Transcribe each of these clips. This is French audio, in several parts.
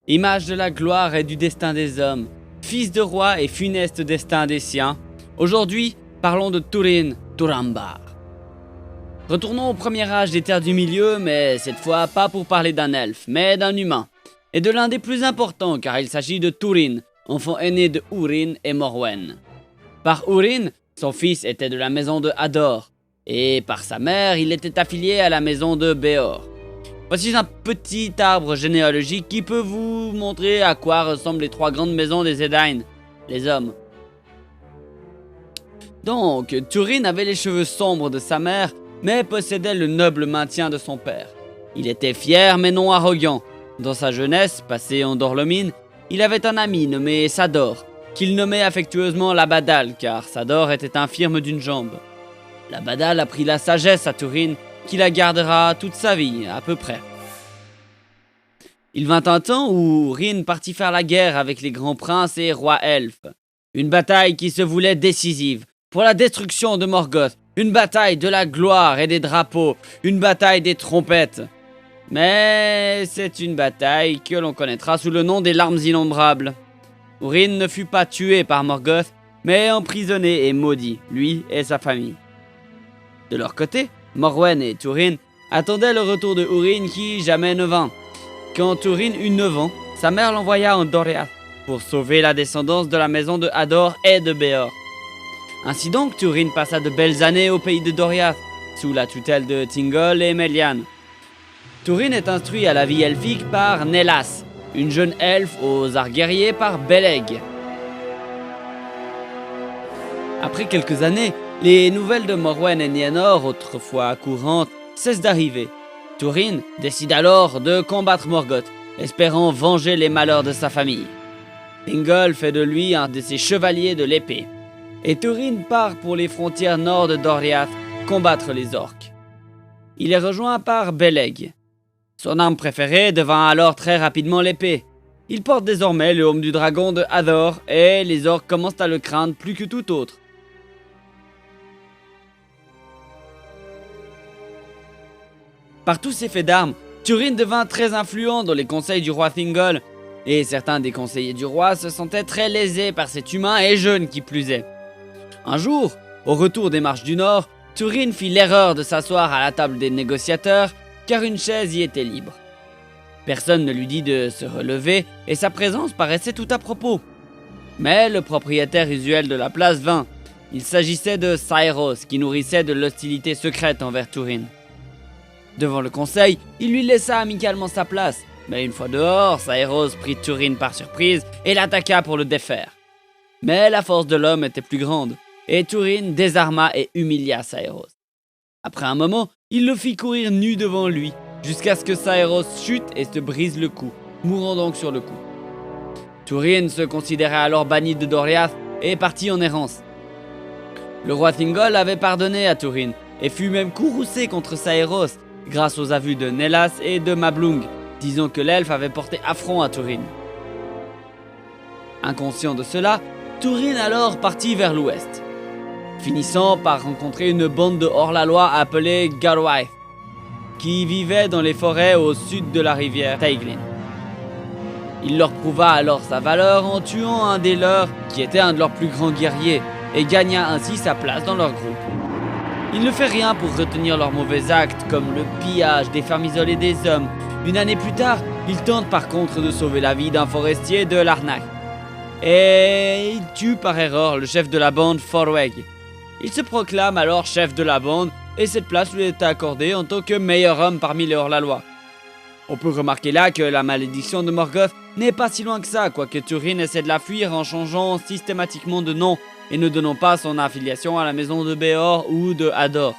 Image de la gloire et du destin des hommes, fils de roi et funeste destin des siens, aujourd'hui, parlons de Turin Turambar. Retournons au premier âge des terres du milieu, mais cette fois pas pour parler d'un elfe, mais d'un humain, et de l'un des plus importants car il s'agit de Turin, enfant aîné de Húrin et Morwen. Par Húrin, son fils était de la maison de Hador, et par sa mère, il était affilié à la maison de Béor. Voici un petit arbre généalogique qui peut vous montrer à quoi ressemblent les trois grandes maisons des Edain, les hommes. Donc, Turin avait les cheveux sombres de sa mère, mais possédait le noble maintien de son père. Il était fier mais non arrogant. Dans sa jeunesse, passée en Dorlomine, il avait un ami nommé Sador, qu'il nommait affectueusement Labadal, car Sador était infirme d'une jambe. Labadal apprit la sagesse à Turin, qui la gardera toute sa vie, à peu près. Il vint un temps où Húrin partit faire la guerre avec les grands princes et rois elfes. Une bataille qui se voulait décisive, pour la destruction de Morgoth, une bataille de la gloire et des drapeaux, une bataille des trompettes. Mais c'est une bataille que l'on connaîtra sous le nom des larmes innombrables. Húrin ne fut pas tué par Morgoth, mais emprisonné et maudit, lui et sa famille. De leur côté, Morwen et Turin attendaient le retour de Húrin qui jamais ne vint. Quand Turin eut 9 ans, sa mère l'envoya en Doriath pour sauver la descendance de la maison de Hador et de Béor. Ainsi donc, Turin passa de belles années au pays de Doriath, sous la tutelle de Thingol et Melian. Turin est instruit à la vie elfique par Nélas, une jeune elfe aux arts guerriers par Beleg. Après quelques années, les nouvelles de Morwen et Nienor, autrefois courantes, cessent d'arriver. Turin décide alors de combattre Morgoth, espérant venger les malheurs de sa famille. Thingol fait de lui un de ses chevaliers de l'épée. Et Turin part pour les frontières nord de Doriath combattre les orques. Il est rejoint par Beleg. Son arme préférée devint alors très rapidement l'épée. Il porte désormais le heaume du dragon de Hador et les orques commencent à le craindre plus que tout autre. Par tous ses faits d'armes, Turin devint très influent dans les conseils du roi Thingol, et certains des conseillers du roi se sentaient très lésés par cet humain et jeune qui plus est. Un jour, au retour des marches du Nord, Turin fit l'erreur de s'asseoir à la table des négociateurs, car une chaise y était libre. Personne ne lui dit de se relever, et sa présence paraissait tout à propos. Mais le propriétaire usuel de la place vint. Il s'agissait de Saeros, qui nourrissait de l'hostilité secrète envers Turin. Devant le conseil, il lui laissa amicalement sa place, mais une fois dehors, Saeros prit Turin par surprise et l'attaqua pour le défaire. Mais la force de l'homme était plus grande, et Turin désarma et humilia Saeros. Après un moment, il le fit courir nu devant lui, jusqu'à ce que Saeros chute et se brise le cou, mourant donc sur le coup. Turin se considérait alors banni de Doriath et partit en errance. Le roi Thingol avait pardonné à Turin, et fut même courroucé contre Saeros, grâce aux avus de Nélas et de Mablung, disant que l'elfe avait porté affront à Turin. Inconscient de cela, Turin alors partit vers l'ouest, finissant par rencontrer une bande de hors-la-loi appelée Garwaith, qui vivait dans les forêts au sud de la rivière Teiglin. Il leur prouva alors sa valeur en tuant un des leurs, qui était un de leurs plus grands guerriers, et gagna ainsi sa place dans leur groupe. Il ne fait rien pour retenir leurs mauvais actes, comme le pillage des fermes isolées des hommes. Une année plus tard, il tente par contre de sauver la vie d'un forestier de Larnak. Et il tue par erreur le chef de la bande Forweg. Il se proclame alors chef de la bande, et cette place lui est accordée en tant que meilleur homme parmi les hors-la-loi. On peut remarquer là que la malédiction de Morgoth n'est pas si loin que ça, quoique Turin essaie de la fuir en changeant systématiquement de nom et ne donnant pas son affiliation à la maison de Béor ou de Hador.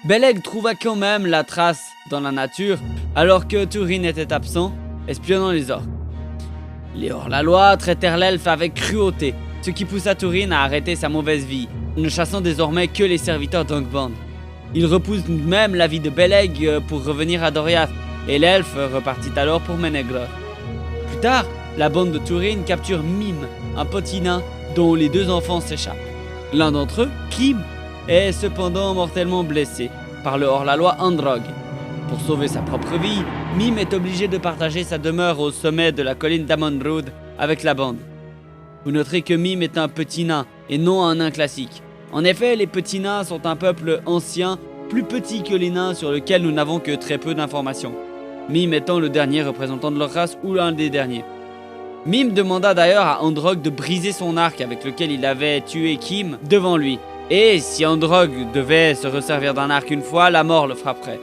Beleg trouva quand même la trace dans la nature alors que Turin était absent, espionnant les orques. Les hors-la-loi traitèrent l'elfe avec cruauté, ce qui poussa Turin à arrêter sa mauvaise vie, ne chassant désormais que les serviteurs d'Angband. Il repousse même la vie de Beleg pour revenir à Doriath, et l'elfe repartit alors pour Menegroth. Plus tard, la bande de Turin capture Mime, un petit nain dont les 2 enfants s'échappent. L'un d'entre eux, Kim, est cependant mortellement blessé par le hors-la-loi Androg. Pour sauver sa propre vie, Mime est obligé de partager sa demeure au sommet de la colline d'Amon-Rud avec la bande. Vous noterez que Mime est un petit nain et non un nain classique. En effet, les petits nains sont un peuple ancien, plus petit que les nains sur lequel nous n'avons que très peu d'informations. Mime étant le dernier représentant de leur race ou l'un des derniers. Mime demanda d'ailleurs à Androck de briser son arc avec lequel il avait tué Kim devant lui. Et si Androck devait se resservir d'un arc une fois, la mort le frapperait.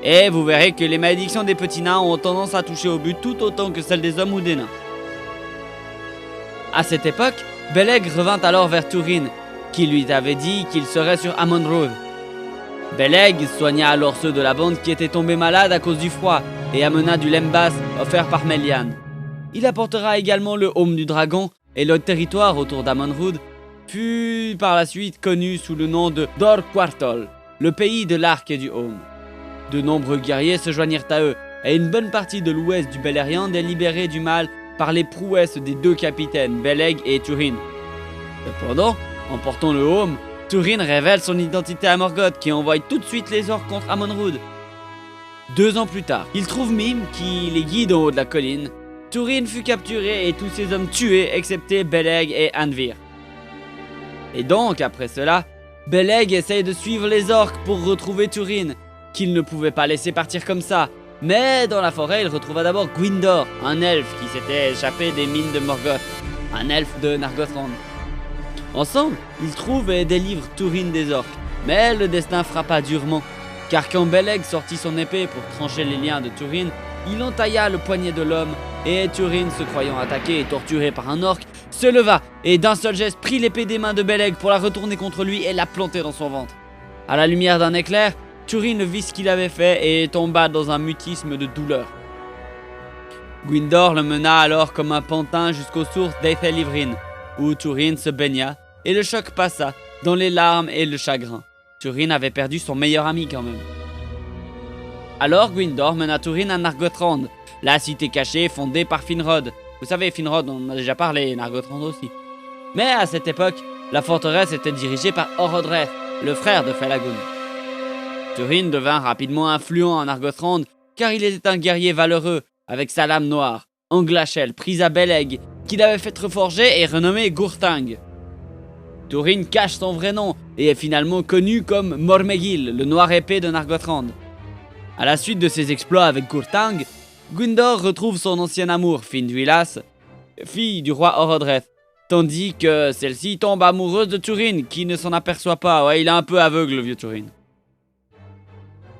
Et vous verrez que les malédictions des petits nains ont tendance à toucher au but tout autant que celles des hommes ou des nains. À cette époque, Beleg revint alors vers Turin, qui lui avait dit qu'il serait sur Amon-Rud. Beleg soigna alors ceux de la bande qui étaient tombés malades à cause du froid et amena du lembas offert par Melian. Il apportera également le Haume du Dragon et le territoire autour d'Amon-Rud fut par la suite connu sous le nom de Dor Quartol, le pays de l'arc et du Haume. De nombreux guerriers se joignirent à eux et une bonne partie de l'ouest du Beleriand est libérée du mal par les prouesses des deux capitaines, Beleg et Turin. Cependant, en portant le Haume, Turin révèle son identité à Morgoth qui envoie tout de suite les orques contre Amon-Rud. 2 ans plus tard, il trouve Mime qui les guide en haut de la colline. Turin fut capturé et tous ses hommes tués excepté Beleg et Anvir. Et donc, après cela, Beleg essaye de suivre les orques pour retrouver Turin, qu'il ne pouvait pas laisser partir comme ça. Mais dans la forêt, il retrouva d'abord Gwyndor, un elfe qui s'était échappé des mines de Morgoth, un elfe de Nargothrond. Ensemble, ils trouvent et délivrent Turin des orques. Mais le destin frappa durement, car quand Beleg sortit son épée pour trancher les liens de Turin, il entailla le poignet de l'homme, et Turin, se croyant attaqué et torturé par un orque, se leva et d'un seul geste prit l'épée des mains de Beleg pour la retourner contre lui et la planter dans son ventre. À la lumière d'un éclair, Turin vit ce qu'il avait fait et tomba dans un mutisme de douleur. Gwyndor le mena alors comme un pantin jusqu'aux sources d'Aethelivrin, où Turin se baigna, et le choc passa, dans les larmes et le chagrin. Turin avait perdu son meilleur ami quand même. Alors Gwyndor mena Turin à Nargothrond, la cité cachée fondée par Finrod. Vous savez, Finrod, on en a déjà parlé, et Nargothrond aussi. Mais à cette époque, la forteresse était dirigée par Orodreth, le frère de Felagund. Turin devint rapidement influent en Nargothrond, car il était un guerrier valeureux, avec sa lame noire, Anglachel, prise à Beleg, qu'il avait fait reforger et renommé Gurtang. Turin cache son vrai nom et est finalement connu comme Mormegil, le noir épée de Nargothrond. À la suite de ses exploits avec Gurtang, Gwyndor retrouve son ancien amour, Finduilas, fille du roi Orodreth, tandis que celle-ci tombe amoureuse de Turin, qui ne s'en aperçoit pas. Ouais, il est un peu aveugle, le vieux Turin.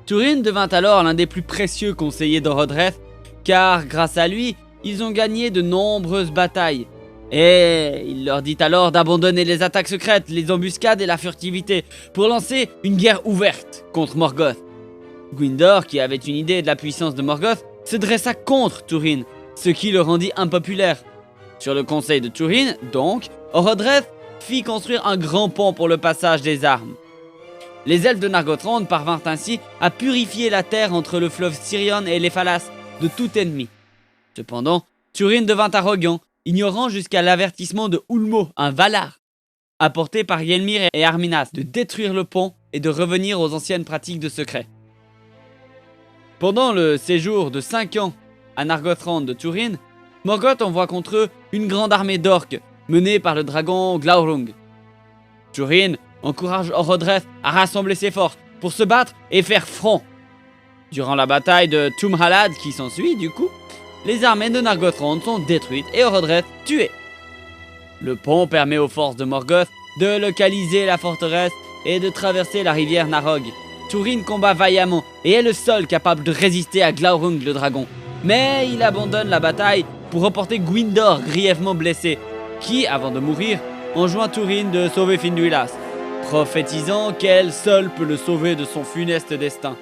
Turin devint alors l'un des plus précieux conseillers d'Orodreth, car grâce à lui, ils ont gagné de nombreuses batailles. Et il leur dit alors d'abandonner les attaques secrètes, les embuscades et la furtivité pour lancer une guerre ouverte contre Morgoth. Gwyndor, qui avait une idée de la puissance de Morgoth, se dressa contre Turin, ce qui le rendit impopulaire. Sur le conseil de Turin, donc, Orodreth fit construire un grand pont pour le passage des armes. Les elfes de Nargothrond parvinrent ainsi à purifier la terre entre le fleuve Sirion et les Phalas de tout ennemi. Cependant, Turin devint arrogant, ignorant jusqu'à l'avertissement de Ulmo, un Valar, apporté par Yenmir et Arminas, de détruire le pont et de revenir aux anciennes pratiques de secret. Pendant le séjour de 5 ans à Nargothrond de Turin, Morgoth envoie contre eux une grande armée d'orques, menée par le dragon Glaurung. Turin encourage Orodreth à rassembler ses forces pour se battre et faire front. Durant la bataille de Tumhalad qui s'ensuit, du coup, les armées de Nargothrond sont détruites et Orodreth tué. Le pont permet aux forces de Morgoth de localiser la forteresse et de traverser la rivière Narog. Turin combat vaillamment et est le seul capable de résister à Glaurung le dragon. Mais il abandonne la bataille pour reporter Gwyndor grièvement blessé, qui, avant de mourir, enjoint Turin de sauver Finduilas, prophétisant qu'elle seule peut le sauver de son funeste destin.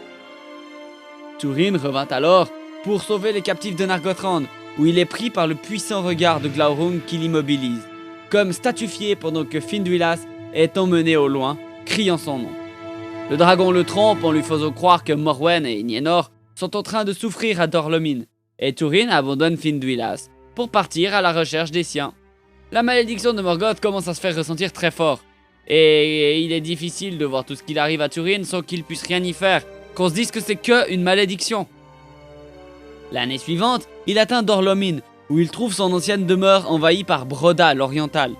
Turin revint alors pour sauver les captifs de Nargothrond, où il est pris par le puissant regard de Glaurung qui l'immobilise, comme statufié pendant que Finduilas est emmené au loin, criant son nom. Le dragon le trompe en lui faisant croire que Morwen et Nienor sont en train de souffrir à Dor-lómin, et Turin abandonne Finduilas pour partir à la recherche des siens. La malédiction de Morgoth commence à se faire ressentir très fort, et il est difficile de voir tout ce qu'il arrive à Turin sans qu'il puisse rien y faire qu'on se dise que c'est que une malédiction. L'année suivante, il atteint Dor-lómin, où il trouve son ancienne demeure envahie par Broda l'Oriental,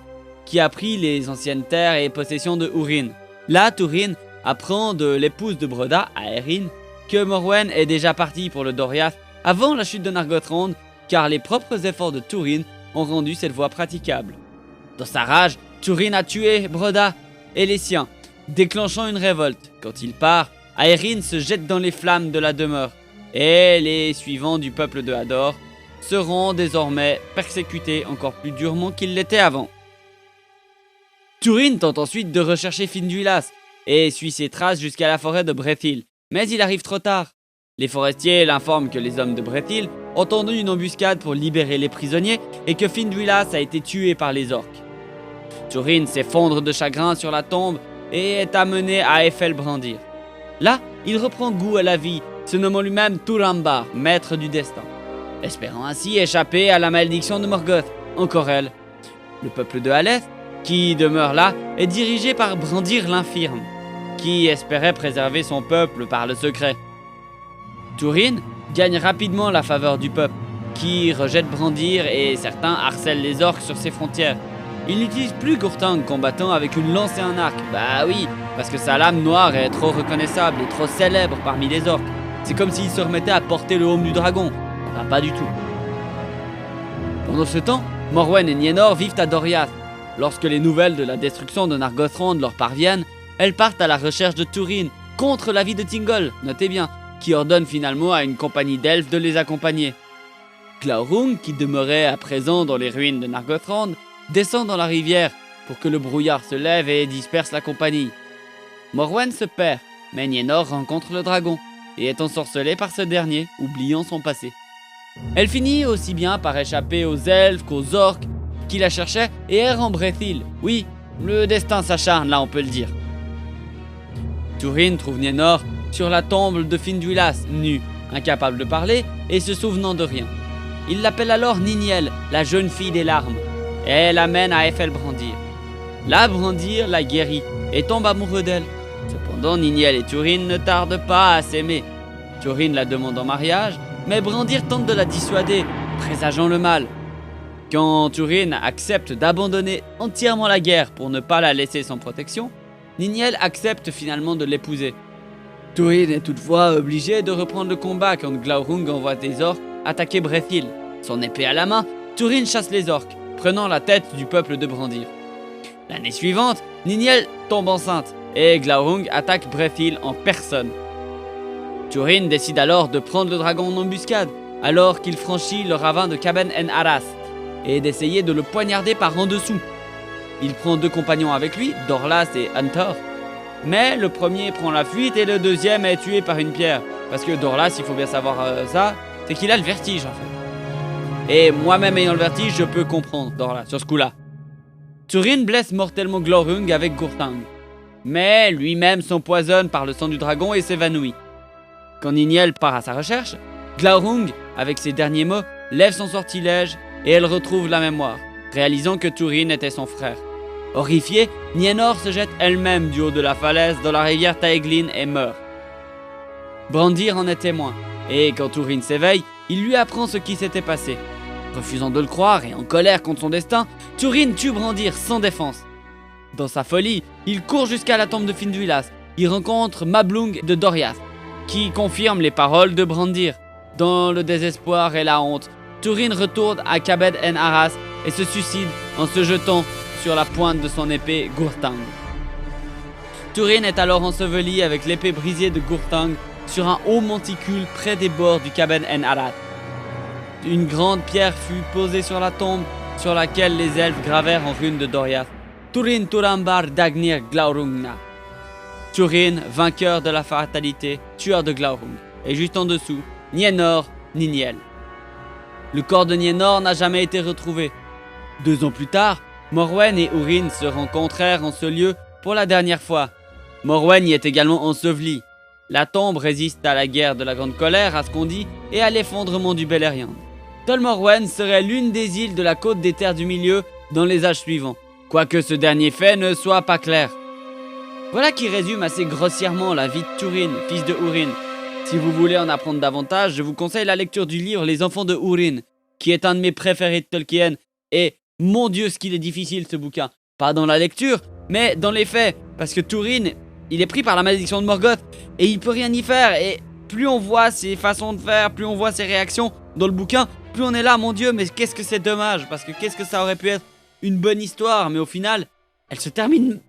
qui a pris les anciennes terres et possessions de Húrin. Là, Túrin apprend de l'épouse de Broda, Aeryn, que Morwen est déjà parti pour le Doriath avant la chute de Nargothrond, car les propres efforts de Túrin ont rendu cette voie praticable. Dans sa rage, Túrin a tué Broda et les siens, déclenchant une révolte. Quand il part, Aeryn se jette dans les flammes de la demeure, et les suivants du peuple de Hador seront désormais persécutés encore plus durement qu'ils l'étaient avant. Túrin tente ensuite de rechercher Finduilas et suit ses traces jusqu'à la forêt de Brethil, mais il arrive trop tard. Les forestiers l'informent que les hommes de Brethil ont tendu une embuscade pour libérer les prisonniers et que Finduilas a été tué par les orques. Túrin s'effondre de chagrin sur la tombe et est amené à Efelbrandir. Là, il reprend goût à la vie, se nommant lui-même Turambar, maître du destin, espérant ainsi échapper à la malédiction de Morgoth, encore elle. Le peuple de Aleth, qui demeure là, est dirigé par Brandir l'Infirme, qui espérait préserver son peuple par le secret. Túrin gagne rapidement la faveur du peuple, qui rejette Brandir et certains harcèlent les orques sur ses frontières. Il n'utilise plus Gurthang combattant avec une lance et un arc. Bah oui, parce que sa lame noire est trop reconnaissable et trop célèbre parmi les orques. C'est comme s'il se remettait à porter le haume du dragon. Enfin, pas du tout. Pendant ce temps, Morwen et Nienor vivent à Doriath. Lorsque les nouvelles de la destruction de Nargothrond leur parviennent, elles partent à la recherche de Túrin, contre l'avis de Thingol, notez bien, qui ordonne finalement à une compagnie d'elfes de les accompagner. Glaurung, qui demeurait à présent dans les ruines de Nargothrond, descend dans la rivière pour que le brouillard se lève et disperse la compagnie. Morwen se perd, mais Nienor rencontre le dragon et est ensorcelée par ce dernier, oubliant son passé. Elle finit aussi bien par échapper aux elfes qu'aux orques qui la cherchaient et erre en Brethil. Oui, le destin s'acharne, là on peut le dire. Túrin trouve Nienor sur la tombe de Finduilas, nue, incapable de parler et se souvenant de rien. Il l'appelle alors Niniel, la jeune fille des larmes, et elle l'amène à Efelbrandir. Là, Brandir la guérit et tombe amoureux d'elle. Cependant, Niniel et Túrin ne tardent pas à s'aimer. Túrin la demande en mariage, mais Brandir tente de la dissuader, présageant le mal. Quand Túrin accepte d'abandonner entièrement la guerre pour ne pas la laisser sans protection, Niniel accepte finalement de l'épouser. Túrin est toutefois obligé de reprendre le combat quand Glaurung envoie des orques attaquer Brethil. Son épée à la main, Túrin chasse les orques, prenant la tête du peuple de Brandir. L'année suivante, Niniel tombe enceinte et Glaurung attaque Brethil en personne. Túrin décide alors de prendre le dragon en embuscade alors qu'il franchit le ravin de Caben en Arras et d'essayer de le poignarder par en dessous. Il prend 2 compagnons avec lui, Dorlas et Hunter, mais le premier prend la fuite et le deuxième est tué par une pierre. Parce que Dorlas, il faut bien savoir ça, c'est qu'il a le vertige en fait. Et moi-même ayant le vertige, je peux comprendre Dorlas sur ce coup-là. Túrin blesse mortellement Glaurung avec Gurthang, mais lui-même s'empoisonne par le sang du dragon et s'évanouit. Quand Niniel part à sa recherche, Glaurung, avec ses derniers mots, lève son sortilège et elle retrouve la mémoire, réalisant que Túrin était son frère. Horrifiée, Nienor se jette elle-même du haut de la falaise dans la rivière Taeglin et meurt. Brandir en est témoin, et quand Túrin s'éveille, il lui apprend ce qui s'était passé. Refusant de le croire et en colère contre son destin, Túrin tue Brandir sans défense. Dans sa folie, il court jusqu'à la tombe de Finduilas. Il rencontre Mablung de Doriath, qui confirme les paroles de Brandir. Dans le désespoir et la honte, Túrin retourne à Caben en Arras et se suicide en se jetant sur la pointe de son épée Gurthang. Túrin est alors enseveli avec l'épée brisée de Gurthang sur un haut monticule près des bords du Caben en Arras. Une grande pierre fut posée sur la tombe sur laquelle les elfes gravèrent en runes de Doriath Túrin Turambar Dagnir Glaurungna. Túrin, vainqueur de la fatalité, tueur de Glaurung. Et juste en dessous, Nienor, Niniel. Le corps de Nienor n'a jamais été retrouvé. 2 ans plus tard, Morwen et Húrin se rencontrèrent en ce lieu pour la dernière fois. Morwen y est également enseveli. La tombe résiste à la guerre de la Grande Colère, à ce qu'on dit, et à l'effondrement du Beleriand. Tol Morwen serait l'une des îles de la côte des Terres du Milieu dans les âges suivants, quoique ce dernier fait ne soit pas clair. Voilà qui résume assez grossièrement la vie de Túrin, fils de Húrin, Si vous voulez en apprendre davantage, je vous conseille la lecture du livre Les Enfants de Húrin, qui est un de mes préférés de Tolkien. Et mon Dieu, ce qu'il est difficile ce bouquin. Pas dans la lecture, mais dans les faits. Parce que Túrin, il est pris par la malédiction de Morgoth et il peut rien y faire. Et plus on voit ses façons de faire, plus on voit ses réactions dans le bouquin, plus on est là, mon Dieu, mais qu'est-ce que c'est dommage. Parce que qu'est-ce que ça aurait pu être une bonne histoire, mais au final, elle se termine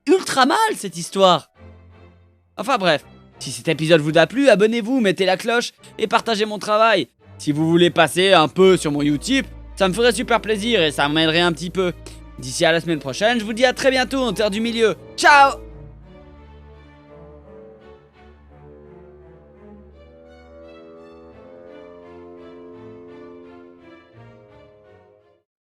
ultra mal cette histoire. Enfin bref. Si cet épisode vous a plu, abonnez-vous, mettez la cloche et partagez mon travail. Si vous voulez passer un peu sur mon Utip, ça me ferait super plaisir et ça m'aiderait un petit peu. D'ici à la semaine prochaine, je vous dis à très bientôt en Terre du Milieu. Ciao!